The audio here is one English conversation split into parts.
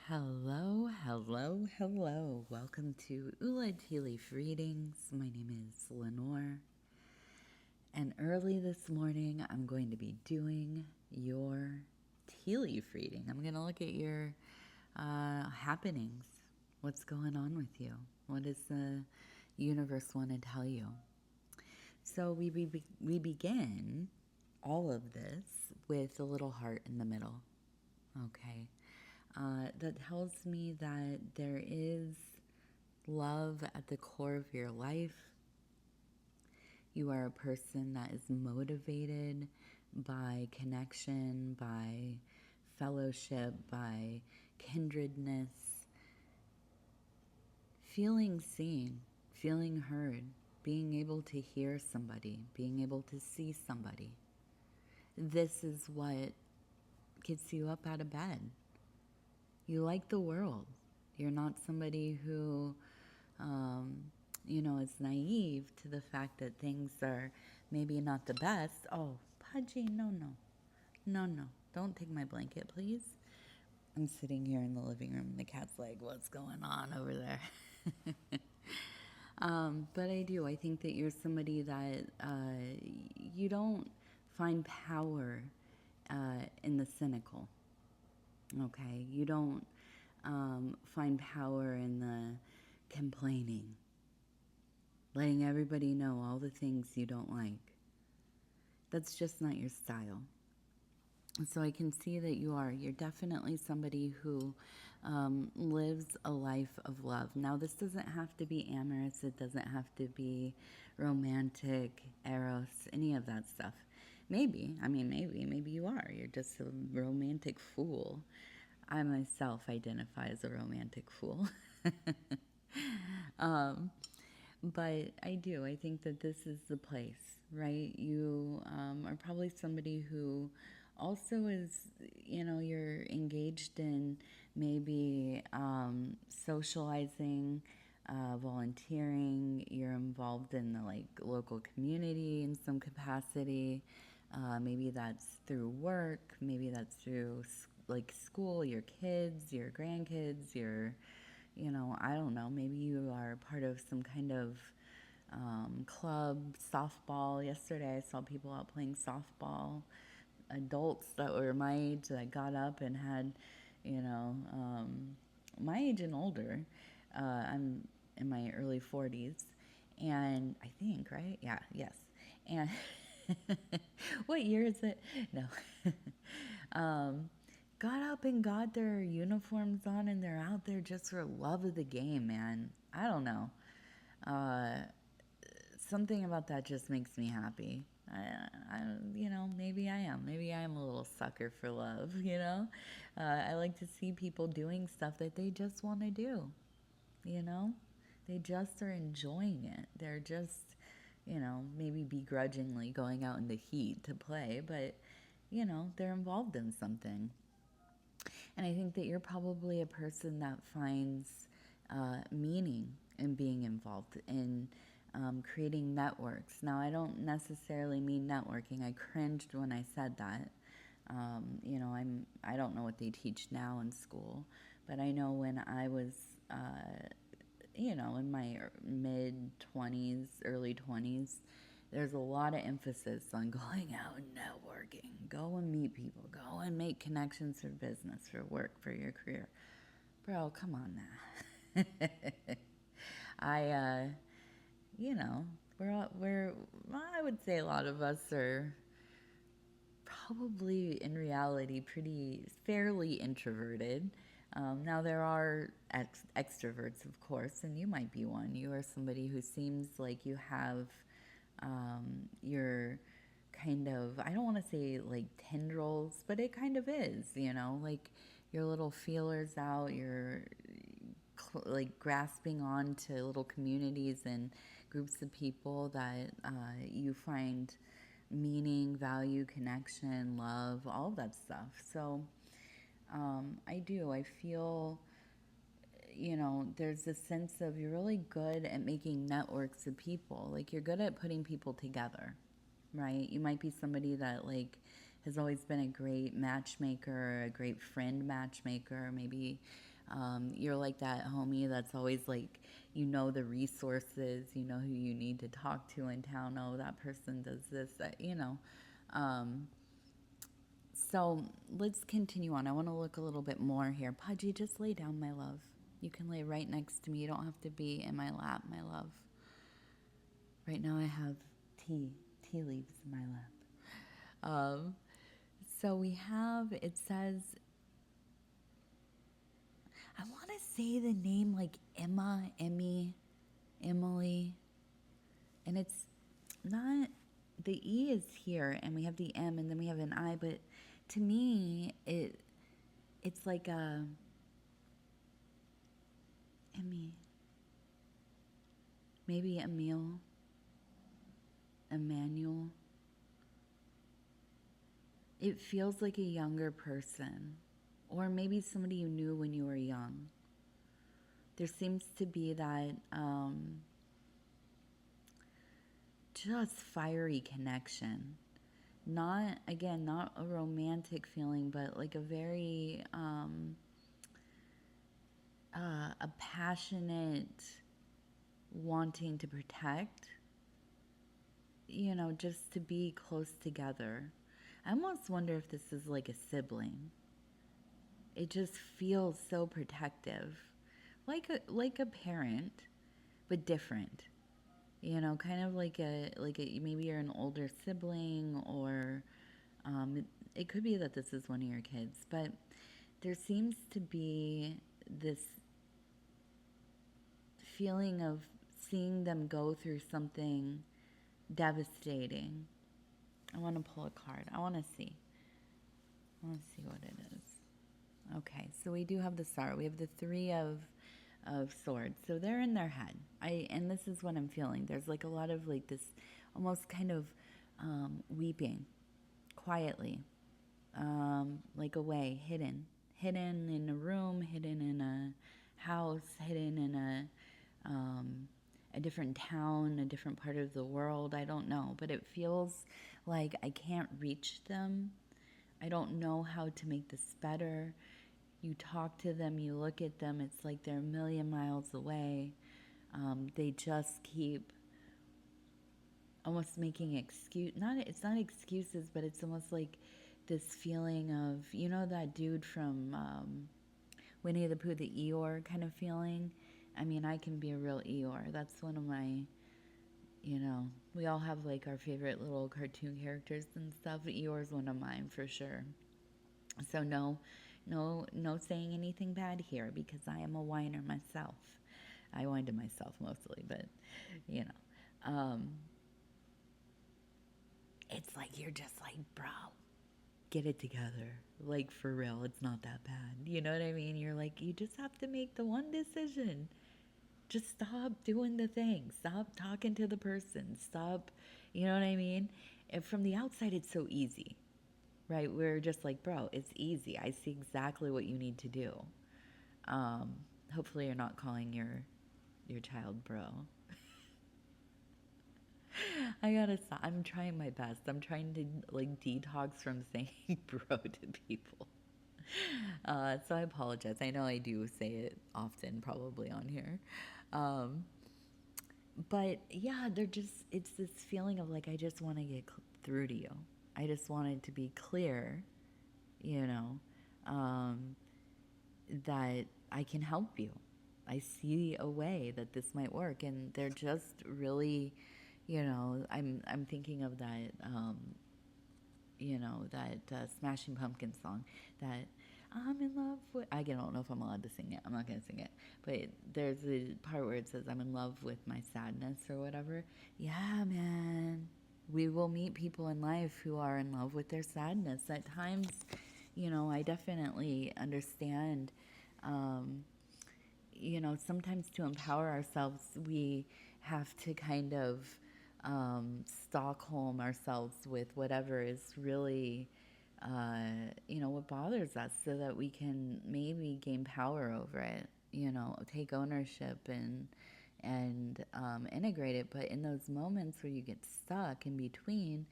Hello, hello, hello. Welcome to Tea Leaf Readings. My name is Lenore, and early this morning I'm going to be doing your tea leaf reading. I'm going to look at your happenings. What's going on with you? What does the universe want to tell you? So we begin all of this with a little heart in the middle. Okay. That tells me that there is love at the core of your life. You are a person that is motivated by connection, by fellowship, by kindredness, feeling seen, feeling heard, being able to hear somebody, being able to see somebody. This is what gets you up out of bed. You like the world. You're not somebody who, is naive to the fact that things are maybe not the best. Oh, Pudgy, no. Don't take my blanket, please. I'm sitting here in the living room and the cat's like, what's going on over there? But I do. I think that you're somebody that you don't find power in the cynical. Okay? You don't find power in the complaining, letting everybody know all the things you don't like. That's just not your style. So I can see that you're definitely somebody who lives a life of love. Now, this doesn't have to be amorous. It doesn't have to be romantic, eros, any of that stuff. Maybe you are. You're just a romantic fool. I myself identify as a romantic fool. But I do. I think that this is the place, right? You are probably somebody who also is, you're engaged in maybe socializing, volunteering. You're involved in the local community in some capacity. Maybe that's through work. Maybe that's through school, your kids, your grandkids, I don't know, maybe you are part of some kind of club, softball. Yesterday I saw people out playing softball, adults that were my age that got up and had, my age and older. I'm in my early 40s, and I think, right? Yeah, yes. And what year is it? No. Got up and got their uniforms on, and they're out there just for love of the game, man. I don't know. Uh, Something about that just makes me happy. Maybe I am. Maybe I am a little sucker for love, I like to see people doing stuff that they just want to do, you know? They just are enjoying it. They're just, maybe begrudgingly going out in the heat to play, but, they're involved in something. And I think that you're probably a person that finds meaning in being involved in creating networks. Now, I don't necessarily mean networking. I cringed when I said that. I don't know what they teach now in school, but I know when I was, in my mid 20s, early 20s, there's a lot of emphasis on going out and networking. Go and meet people. Go and make connections for business, for work, for your career. Bro, come on now. I, I would say a lot of us are probably in reality fairly introverted. Now, there are extroverts, of course, and you might be one. You are somebody who seems like you have your kind of, I don't want to say like tendrils, but it kind of is, like your little feelers out, you're like grasping on to little communities and groups of people that you find meaning, value, connection, love, all that stuff. So I feel, there's this sense of you're really good at making networks of people. Like you're good at putting people together, right? You might be somebody that has always been a great matchmaker, a great friend matchmaker, maybe You're like that homie that's always like, the resources, who you need to talk to in town. Oh, that person does this, that. Um, so let's continue on. I want to look a little bit more here. Pudgy, just lay down, my love. You can lay right next to me. You don't have to be in my lap, my love. Right now I have tea leaves in my lap. So it says, I want to say the name like Emma, Emmy, Emily, and it's not, the E is here, and we have the M, and then we have an I, but to me, it's like a, Emmy, maybe Emil, Emmanuel. It feels like a younger person, or maybe somebody you knew when you were young. There seems to be that just fiery connection. Not, again, not a romantic feeling, but like a very, a passionate wanting to protect, just to be close together. I almost wonder if this is like a sibling. It just feels so protective, like a parent, but different. Kind of like a maybe you're an older sibling, or it could be that this is one of your kids, but there seems to be this feeling of seeing them go through something devastating. I want to pull a card. I want to see what it is. Okay, so we do have the Star. We have the Three of Swords. So they're in their head. And this is what I'm feeling. There's like a lot of like this almost kind of weeping quietly, like away, hidden in a room, hidden in a house, hidden in a different town, a different part of the world. I don't know, but it feels like I can't reach them. I don't know how to make this better. You talk to them, you look at them, it's like they're a million miles away. They just keep almost making it's not excuses, but it's almost like this feeling of, that dude from Winnie the Pooh, the Eeyore kind of feeling. I mean, I can be a real Eeyore. That's one of my, we all have like our favorite little cartoon characters and stuff. Eeyore's one of mine for sure. So no saying anything bad here, because I am a whiner myself. I whine to myself mostly, but it's like you're just like, bro, get it together. Like, for real, it's not that bad. You know what I mean? You're like, you just have to make the one decision. Just stop doing the thing. Stop talking to the person. Stop, you know what I mean? And from the outside, it's so easy, right? We're just like, bro, it's easy. I see exactly what you need to do. Hopefully you're not calling your child bro. I gotta stop. I'm trying my best. I'm trying to like detox from saying bro to people. So I apologize. I know I do say it often, probably on here. But yeah, it's this feeling of like, I just want to get through to you. I just wanted to be clear, you know, that I can help you. I see a way that this might work, and they're just really, I'm thinking of that, that Smashing Pumpkins song that I'm in love with. I don't know if I'm allowed to sing it. I'm not going to sing it. But there's a part where it says, I'm in love with my sadness or whatever. Yeah, man. We will meet people in life who are in love with their sadness. At times, I definitely understand, sometimes to empower ourselves, we have to kind of Stockholm ourselves with whatever is really, what bothers us, so that we can maybe gain power over it, take ownership and integrate it. But in those moments where you get stuck in between,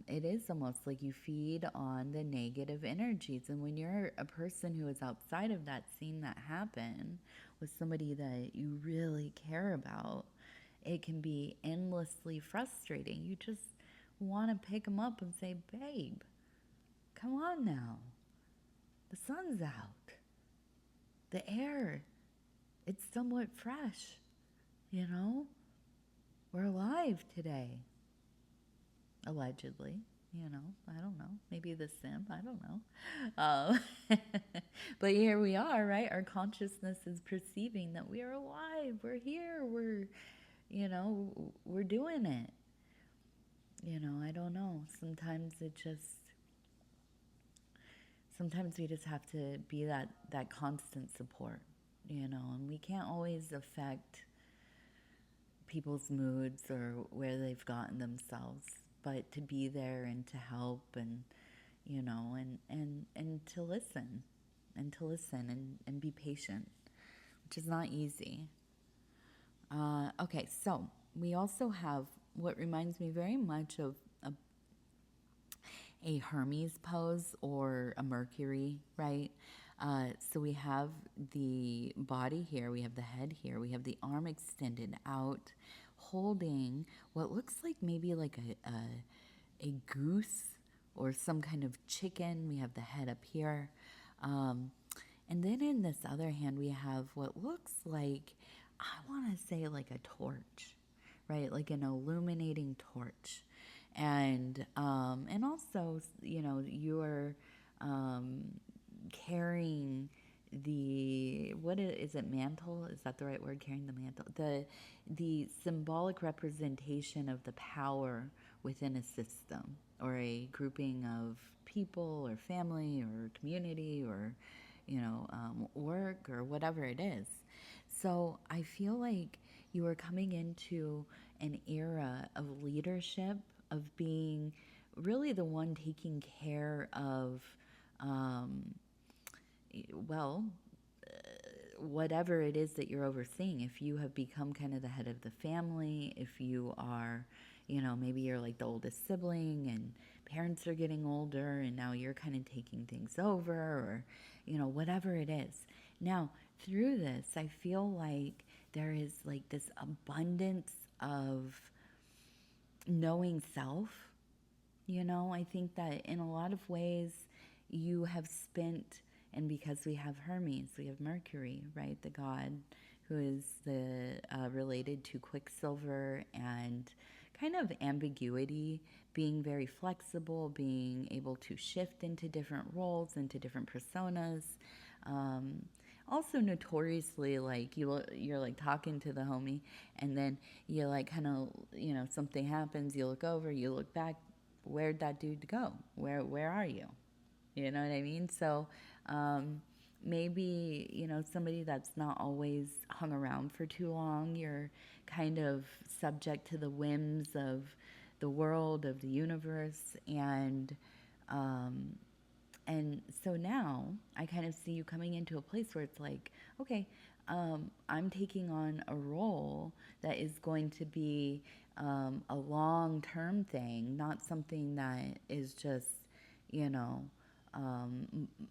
It is almost like you feed on the negative energies. And when you're a person who is outside of that, seeing that happen with somebody that you really care about, it can be endlessly frustrating. You just want to pick them up and say, babe, come on now. The sun's out. The air, it's somewhat fresh. You know, we're alive today. Allegedly, I don't know. Maybe the sim, I don't know. But here we are, right? Our consciousness is perceiving that we are alive. We're here. We're doing it. I don't know. Sometimes we just have to be that constant support, and we can't always affect people's moods or where they've gotten themselves, but to be there and to help and and to listen and be patient, which is not easy. Okay, so we also have what reminds me very much of a Hermes pose or a Mercury, right? So we have the body here, we have the head here, we have the arm extended out, holding what looks like maybe like a goose or some kind of chicken. We have the head up here. And then in this other hand, we have what looks like, I want to say like a torch, right? Like an illuminating torch. And also, you're carrying what is it, mantle? Is that the right word? Carrying the mantle? The symbolic representation of the power within a system or a grouping of people or family or community or, work or whatever it is. So I feel like you are coming into an era of leadership, of being really the one taking care of, well, whatever it is that you're overseeing. If you have become kind of the head of the family, if you are, maybe you're like the oldest sibling and parents are getting older and now you're kind of taking things over or, whatever it is. Now, through this, I feel like there is like this abundance of knowing self. I think that in a lot of ways you have spent, and because we have Hermes, we have Mercury, right? The god who is related to Quicksilver and kind of ambiguity, being very flexible, being able to shift into different roles, into different personas. Also notoriously, like you're like talking to the homie and then you like kind of, something happens, you look over, you look back, where'd that dude go? Where are you? You know what I mean? So maybe, somebody that's not always hung around for too long, you're kind of subject to the whims of the world, of the universe, and so now I kind of see you coming into a place where it's like, okay, I'm taking on a role that is going to be a long-term thing, not something that is just,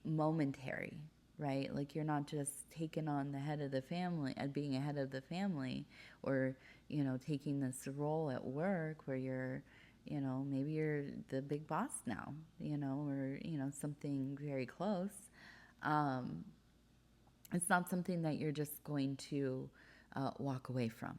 momentary, right? Like you're not just taking on the head of the family, being a head of the family, or, taking this role at work where you're, maybe you're the big boss now, or, something very close. It's not something that you're just going to walk away from.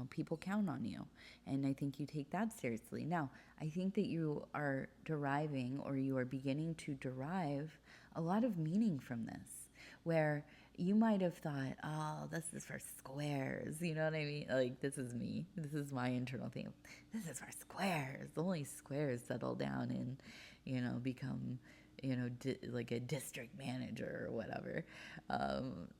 People count on you. And I think you take that seriously. Now, I think that you are deriving or you are beginning to derive a lot of meaning from this, where you might have thought, oh, this is for squares. You know what I mean? Like, this is me. This is my internal thing. This is for squares. Only squares settle down and, become, like a district manager or whatever.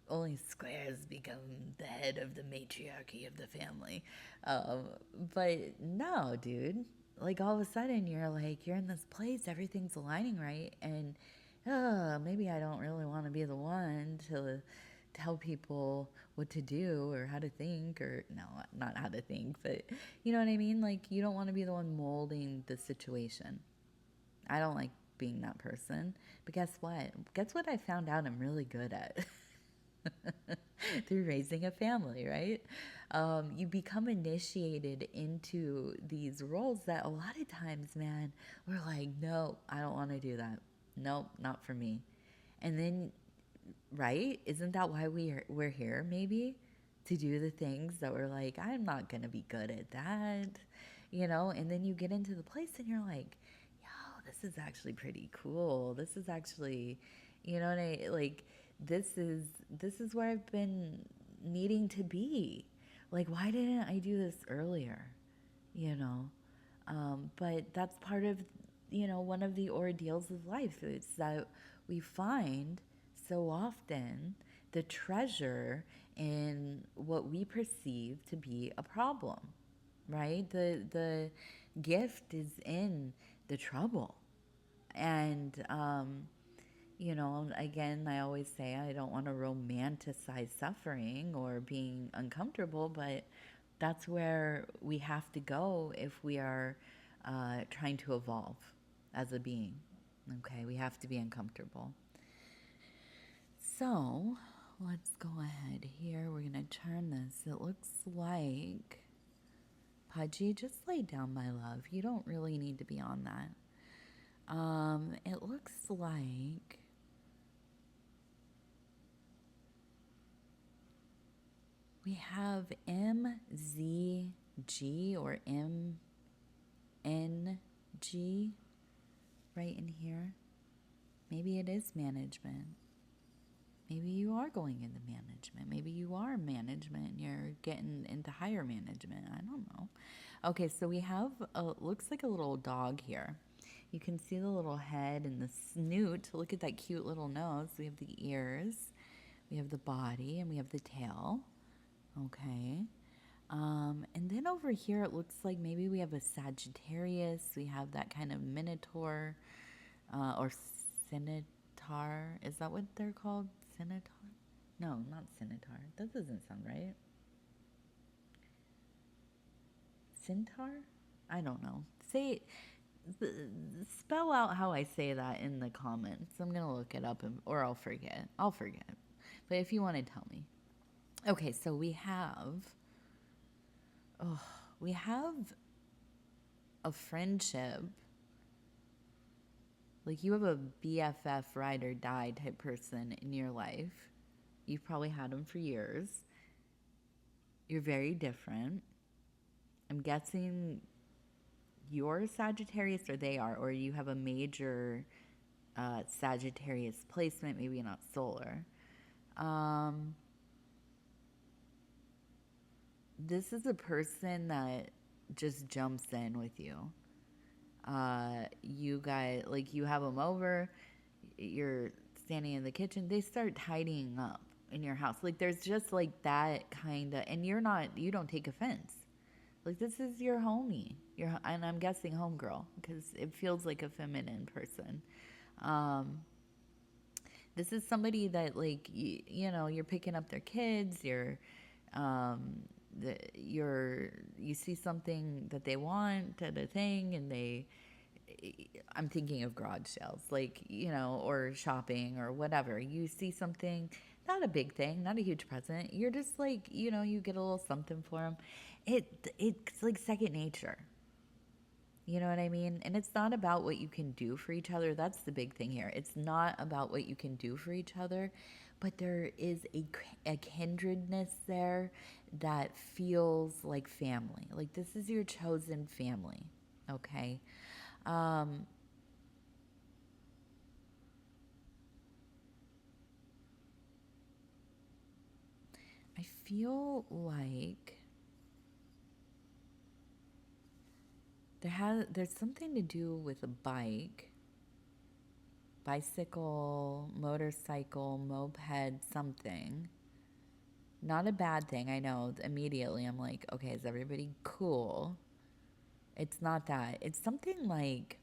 Only squares become the head of the matriarchy of the family. But no, dude. Like, all of a sudden, you're in this place, everything's aligning right, and maybe I don't really want to be the one tell people what to do or how to think, or no, not how to think, but you know what I mean? Like, you don't want to be the one molding the situation. I don't like being that person. But guess what? Guess what I found out I'm really good at? Through raising a family, right? You become initiated into these roles that a lot of times, man, we're like, no, I don't want to do that. Nope, not for me. And then, right? Isn't that why we're here, maybe? To do the things that we're like, I'm not going to be good at that, And then you get into the place and you're like, yo, this is actually pretty cool. This is actually, what I like. This is where I've been needing to be. Like, why didn't I do this earlier? You know, but that's part of, one of the ordeals of life. It's that we find so often the treasure in what we perceive to be a problem, right? The gift is in the trouble. And, again, I always say I don't want to romanticize suffering or being uncomfortable, but that's where we have to go if we are trying to evolve as a being. Okay, we have to be uncomfortable. So let's go ahead here. We're going to turn this. It looks like, Pudgy, just lay down, my love. You don't really need to be on that. It looks like we have MZG or MNG right in here. Maybe it is management. Maybe you are going into management. Maybe you are management and you're getting into higher management. I don't know. Okay, so we have, looks like a little dog here. You can see the little head and the snoot. Look at that cute little nose. We have the ears, we have the body, and we have the tail. Okay. And then over here, it looks like maybe we have a Sagittarius. We have that kind of Minotaur or Centaur. Is that what they're called? Centaur? No, not Centaur. That doesn't sound right. Centaur? I don't know. Spell out how I say that in the comments. I'm going to look it up or I'll forget. I'll forget. But if you want to tell me. Okay, so we have a friendship. Like, you have a BFF, ride or die type person in your life. You've probably had them for years. You're very different. I'm guessing you're Sagittarius, or they are, or you have a major Sagittarius placement, maybe not solar. This is a person that just jumps in with you. You guys, like, you have them over, you're standing in the kitchen, they start tidying up in your house. Like, there's just like that kind of, and you don't take offense. Like, this is your homie, and I'm guessing homegirl, because it feels like a feminine person. This is somebody that, like, you're picking up their kids, you see something that they want at a thing, and I'm thinking of garage sales, like, or shopping or whatever. You see something, not a big thing, not a huge present. You're just like, you get a little something for them. It's like second nature. You know what I mean? And it's not about what you can do for each other. That's the big thing here. It's not about what you can do for each other, but there is a kindredness there that feels like family. Like, this is your chosen family, okay? I feel like there's something to do with a bicycle, motorcycle, moped, something. Not a bad thing, I know. Immediately I'm like, okay, is everybody cool? It's not that. It's something like,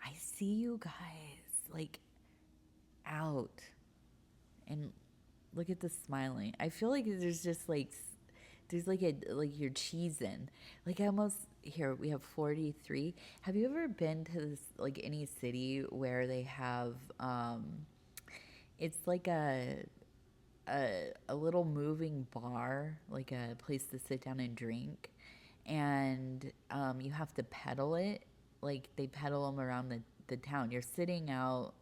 I see you guys, like, out And look at the smiling. I feel like there's just like, like you're cheesing. Like I almost, here, we have 43. Have you ever been to this, like any city where they have, it's like a little moving bar, like a place to sit down and drink, and you have to pedal it. Like they pedal them around the town. You're sitting out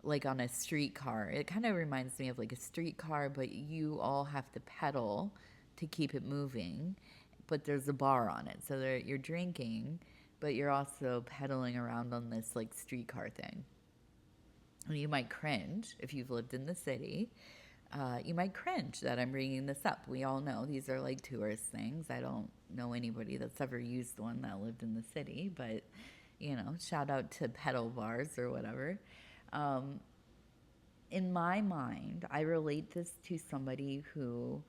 like on a streetcar. It kind of reminds me of like a streetcar, but you all have to pedal to keep it moving. But there's a bar on it, so you're drinking, but you're also pedaling around on this like streetcar thing. And you might cringe if you've lived in the city. You might cringe that I'm bringing this up. We all know these are like tourist things. I don't know anybody that's ever used one that lived in the city, but you know, shout out to pedal bars or whatever. In my mind, I relate this to somebody who,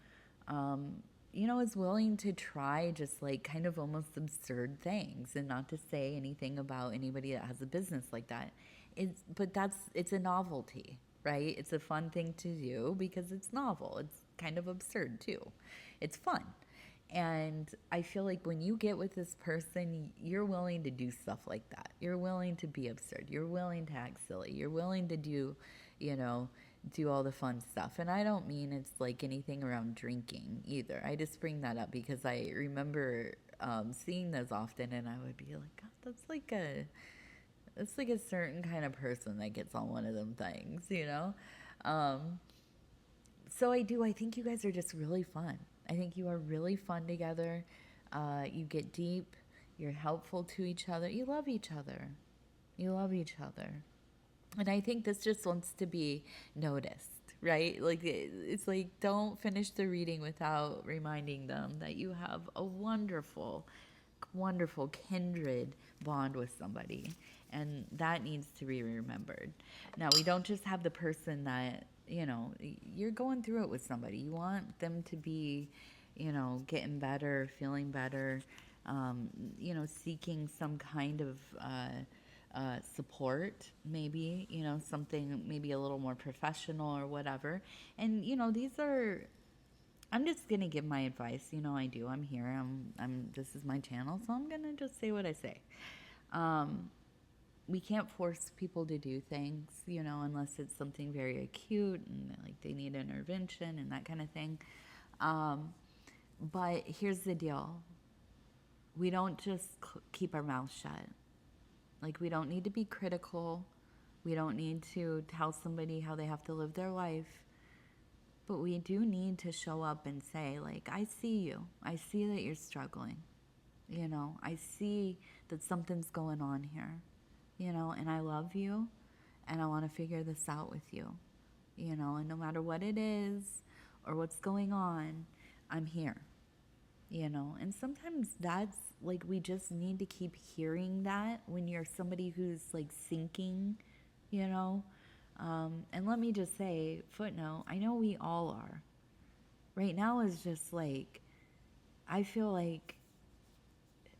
you know, is willing to try just like kind of almost absurd things, and not to say anything about anybody that has a business like that. It's a novelty, right? It's a fun thing to do because it's novel. It's kind of absurd too. It's fun. And I feel like when you get with this person, you're willing to do stuff like that. You're willing to be absurd. You're willing to act silly. You're willing to do, you know, do all the fun stuff. And I don't mean it's like anything around drinking either. I just bring that up because I remember seeing those often, and I would be like, God, that's like a certain kind of person that gets on one of them things, you know? So I think you guys are just really fun. I think you are really fun together. You get deep. You're helpful to each other. You love each other. You love each other. And I think this just wants to be noticed, right? Like, it's like, don't finish the reading without reminding them that you have a wonderful, wonderful kindred bond with somebody. And that needs to be remembered. Now, we don't just have the person that, you know, you're going through it with somebody. You want them to be, you know, getting better, feeling better, you know, seeking some kind of support, maybe, you know, something maybe a little more professional or whatever. And, you know, I'm just going to give my advice. You know, I do. I'm here. This is my channel, so I'm going to just say what I say. We can't force people to do things, you know, unless it's something very acute and like they need intervention and that kind of thing. But here's the deal. We don't just keep our mouths shut. Like, we don't need to be critical. We don't need to tell somebody how they have to live their life. But we do need to show up and say, like, I see you. I see that you're struggling. You know, I see that something's going on here. You know, and I love you, and I want to figure this out with you. You know, and no matter what it is or what's going on, I'm here. You know, and sometimes that's like, we just need to keep hearing that when you're somebody who's like sinking, you know. And let me just say, footnote, I know we all are. Right now is just like, I feel like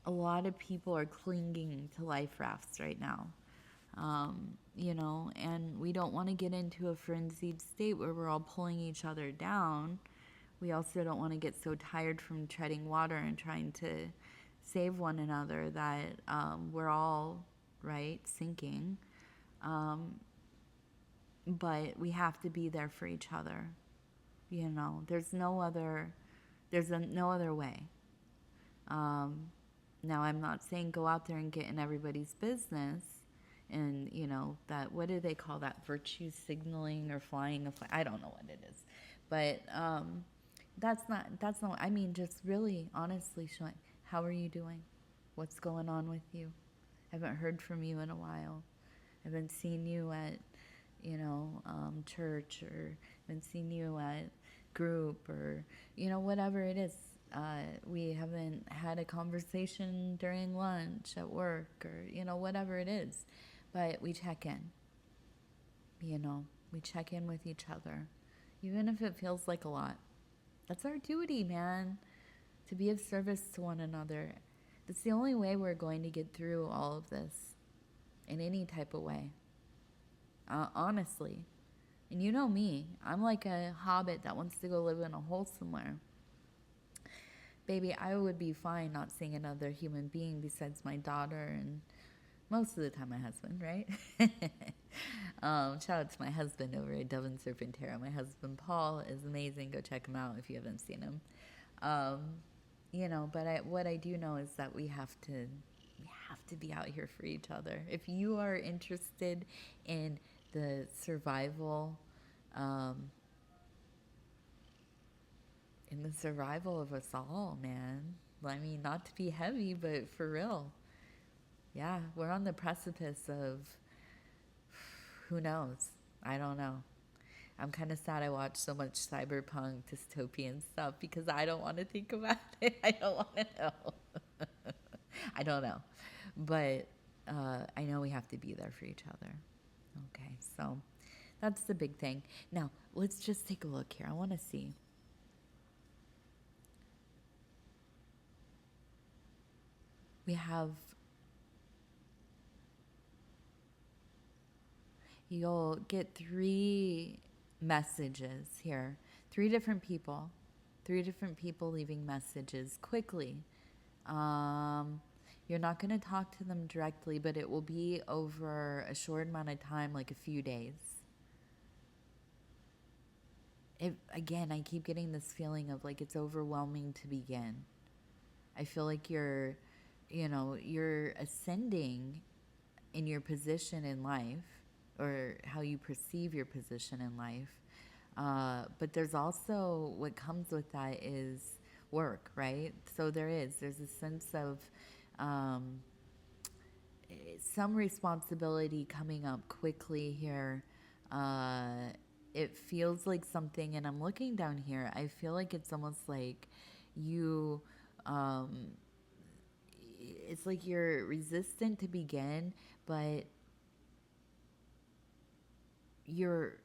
a lot of people are clinging to life rafts right now. You know, and we don't want to get into a frenzied state where we're all pulling each other down. We also don't want to get so tired from treading water and trying to save one another that we're all, right, sinking. But we have to be there for each other. You know, there's no other way. Now, I'm not saying go out there and get in everybody's business and, you know, that, what do they call that, virtue signaling or flying a flag? I don't know what it is. But that's not, I mean, just really, honestly, showing, how are you doing? What's going on with you? I haven't heard from you in a while. I haven't seen you at, you know, church, or haven't seen you at group, or, you know, whatever it is. We haven't had a conversation during lunch at work, or, you know, whatever it is. But we check in, you know, we check in with each other, even if it feels like a lot. That's our duty, man, to be of service to one another. That's the only way we're going to get through all of this in any type of way. Honestly, And you know me, I'm like a hobbit that wants to go live in a hole somewhere. Baby, I would be fine not seeing another human being besides my daughter and most of the time my husband, right? Shout out to my husband over at Dove and Serpentera. My husband Paul is amazing. Go check him out if you haven't seen him. Um, but what I do know is that we have to be out here for each other. If you are interested in the survival, um, of us all, man. I mean, not to be heavy, but for real. Yeah, we're on the precipice of who knows? I don't know. I'm kind of sad I watched so much cyberpunk dystopian stuff because I don't want to think about it. I don't want to know. I don't know. But I know we have to be there for each other. Okay, so that's the big thing. Now, let's just take a look here. I want to see. We have, you'll get 3 messages here. 3 different people. 3 different people leaving messages quickly. You're not going to talk to them directly, but it will be over a short amount of time, like a few days. Again, I keep getting this feeling of like it's overwhelming to begin. I feel like you're ascending in your position in life or how you perceive your position in life. But there's also what comes with that is work, right? So there's a sense of some responsibility coming up quickly here. It feels like something, and I'm looking down here, I feel like it's almost like you, it's like you're resistant to begin, but you're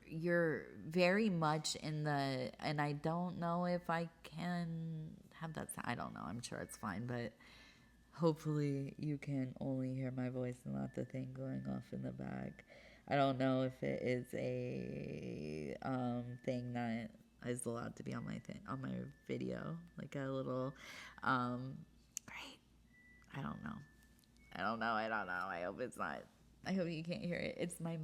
very much in the, and I don't know if I can have that sound. I don't know. I'm sure it's fine, but hopefully you can only hear my voice and not the thing going off in the back. I don't know if it is a thing that is allowed to be on my video, like a little right. I don't know. I hope it's not. I hope you can't hear it. It's my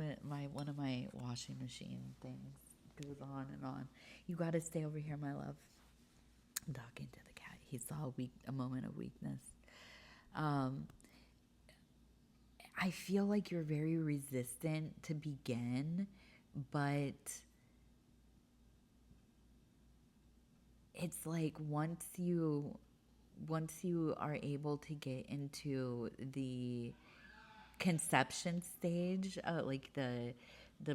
one of my washing machine things goes on and on. You got to stay over here, my love. I'm talking to the cat. He saw a moment of weakness. I feel like you're very resistant to begin, but it's like once you are able to get into the conception stage, like the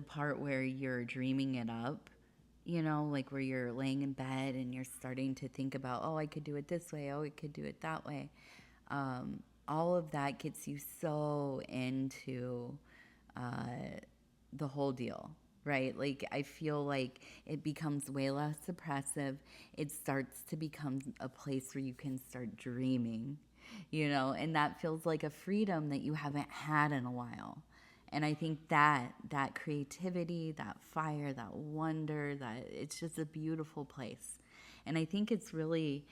part where you're dreaming it up, like where you're laying in bed and you're starting to think about, oh, I could do it this way, oh, I could do it that way. All of that gets you so into the whole deal, right? Like, I feel like it becomes way less oppressive. It starts to become a place where you can start dreaming, and that feels like a freedom that you haven't had in a while. And I think that creativity, that fire, that wonder, that it's just a beautiful place. And I think it's really,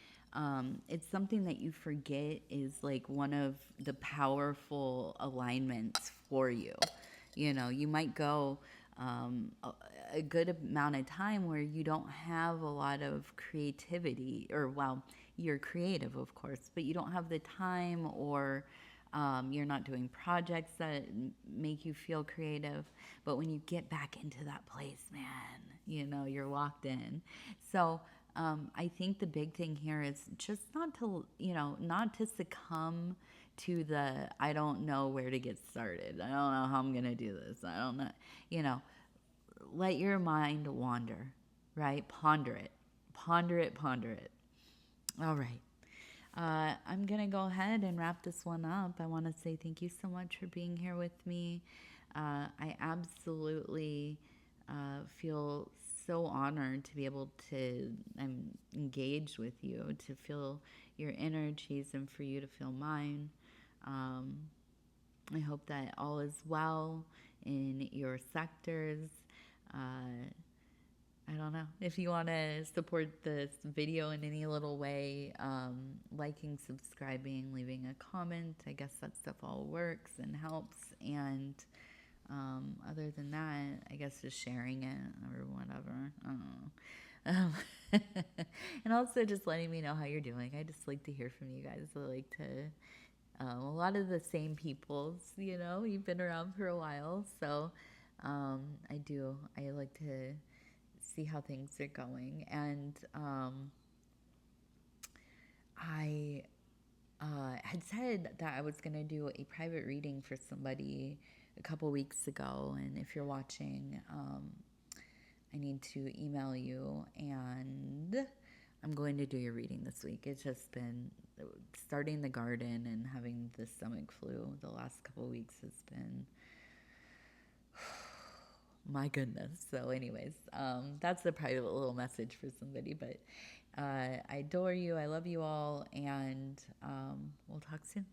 it's something that you forget is like one of the powerful alignments for you. You might go a good amount of time where you don't have a lot of creativity, or, well, you're creative, of course, but you don't have the time, or you're not doing projects that make you feel creative. But when you get back into that place, man, you're locked in. So I think the big thing here is just not to succumb to the, I don't know where to get started. I don't know how I'm going to do this. I don't know, let your mind wander, right? Ponder it. All right. I'm going to go ahead and wrap this one up. I want to say thank you so much for being here with me. I absolutely feel so honored to be able to engage with you, to feel your energies and for you to feel mine. I hope that all is well in your sectors. if you want to support this video in any little way, liking, subscribing, leaving a comment, I guess that stuff all works and helps. And other than that, I guess just sharing it or whatever. I don't know. And also just letting me know how you're doing. I just like to hear from you guys. I like to, a lot of the same peoples, you know, you've been around for a while. So I like to see how things are going. And I had said that I was going to do a private reading for somebody a couple weeks ago. And if you're watching, I need to email you, and I'm going to do your reading this week. It's just been starting the garden and having the stomach flu the last couple of weeks has been my goodness. So anyways, that's a private little message for somebody, but I adore you. I love you all, and we'll talk soon.